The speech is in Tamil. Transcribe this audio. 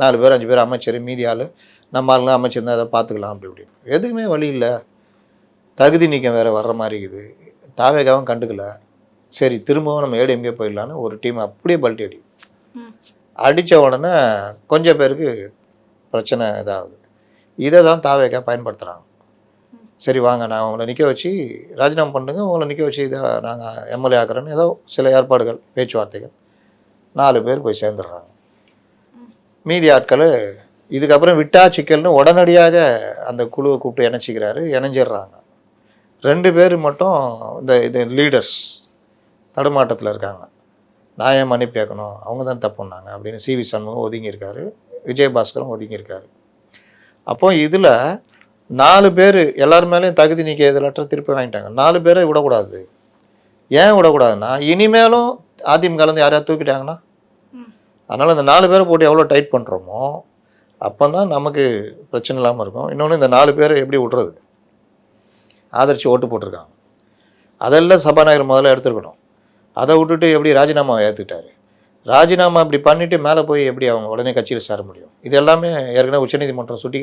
4 பேர் 5 பேர் அமைச்சர், மீதி ஆள் நம்ம ஆளுங்க அமைச்சிருந்தா அதை பார்த்துக்கலாம் அப்படி இப்படின்னு. எதுக்குமே வழி இல்லை. தகுதி நீக்கம் வேறு வர்ற மாதிரி இருக்குது. தாவேகாவும் கண்டுக்கல. சரி திரும்பவும் நம்ம ஏடிஎம்கே போயிடலான்னு ஒரு டீம் அப்படியே பல்ட்டி அடி அடித்த உடனே கொஞ்சம் பேருக்கு பிரச்சனை இதாகுது. இதை தான் தாவேகா பயன்படுத்துகிறாங்க. சரி வாங்க நான் உங்களை நிற்க வச்சு ராஜினாமா பண்ணுங்க, உங்களை நிற்க வச்சு இதை நாங்கள் எம்எல்ஏ ஆக்குறேன்னு ஏதோ சில ஏற்பாடுகள் பேச்சுவார்த்தைகள் 4 பேர் போய் சேர்ந்துடுறாங்க. மீதி ஆட்கள் இதுக்கப்புறம் விட்டா சிக்கல்னு உடனடியாக அந்த குழுவை கூப்பிட்டு இணைஞ்சிடுறாங்க. 2 பேர் மட்டும் இது லீடர்ஸ் தடுமாட்டத்தில் இருக்காங்க. நான் ஏன் மன்னிப்பு கேட்கணும், அவங்க தான் தப்புன்னாங்க அப்படின்னு சிவி சண்முகம் ஒதுங்கியிருக்காரு, விஜயபாஸ்கரும் ஒதுங்கியிருக்காரு. அப்போ இதில் 4 பேர் எல்லார் மேலேயும் தகுதி நீக்க லெட்டர் திருப்பி வாங்கிட்டாங்க. 4 பேரை விடக்கூடாது. ஏன் விடக்கூடாதுன்னா இனிமேலும் அதிமுகலேருந்து யாரையாவது தூக்கிட்டாங்கன்னா, அதனால் இந்த 4 பேரை போட்டு எவ்வளோ டைட் பண்ணுறோமோ அப்போ தான் நமக்கு பிரச்சனை இல்லாமல் இருக்கும். இன்னொன்று இந்த 4 பேரை எப்படி விட்றது, ஆதரித்து ஓட்டு போட்டிருக்காங்க, அதெல்லாம் சபாநாயகர் முதல்ல எடுத்துருக்கணும். அதை விட்டுட்டு எப்படி ராஜினாமாவை ஏற்றுக்கிட்டாரு. ராஜினாமா இப்படி பண்ணிவிட்டு மேலே போய் எப்படி அவங்க உடனே கட்சியில் சேர முடியும்? இது எல்லாமே ஏற்கனவே உச்சநீதிமன்றம் சுட்டி